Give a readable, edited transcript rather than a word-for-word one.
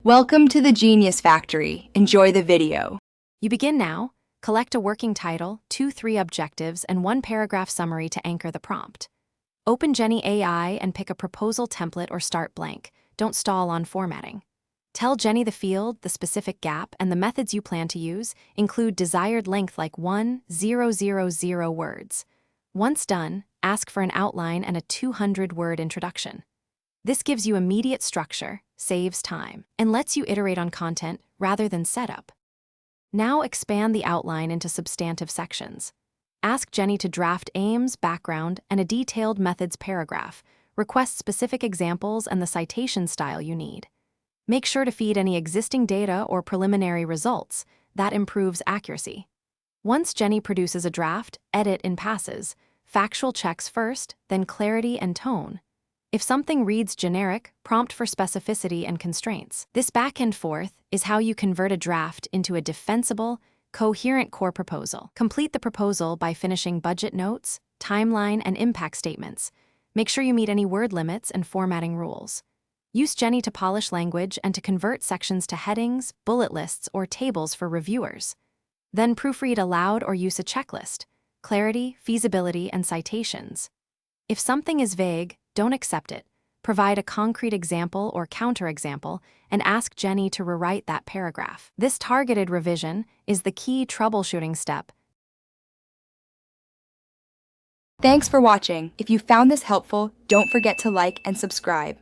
Welcome to the Genius Factory. Enjoy the video. You begin now. Collect a working title, 2-3 objectives, and 1 paragraph summary to anchor the prompt. Open Jenni AI and pick a proposal template or start blank. Don't stall on formatting. Tell Jenni the field, the specific gap, and the methods you plan to use. Include desired length like 1,000 words. Once done, ask for an outline and a 200-word introduction. This gives you immediate structure, saves time, and lets you iterate on content rather than setup. Now expand the outline into substantive sections. Ask Jenni to draft aims, background, and a detailed methods paragraph. Request specific examples and the citation style you need. Make sure to feed any existing data or preliminary results. That improves accuracy. Once Jenni produces a draft, edit in passes. Factual checks first, then clarity and tone. If something reads generic, prompt for specificity and constraints. This back and forth is how you convert a draft into a defensible, coherent core proposal. Complete the proposal by finishing budget notes, timeline, and impact statements. Make sure you meet any word limits and formatting rules. Use Jenni to polish language and to convert sections to headings, bullet lists, or tables for reviewers. Then proofread aloud or use a checklist: clarity, feasibility, and citations. If something is vague, don't accept it. Provide a concrete example or counterexample and ask Jenni to rewrite that paragraph. This targeted revision is the key troubleshooting step. Thanks for watching. If you found this helpful, don't forget to like and subscribe.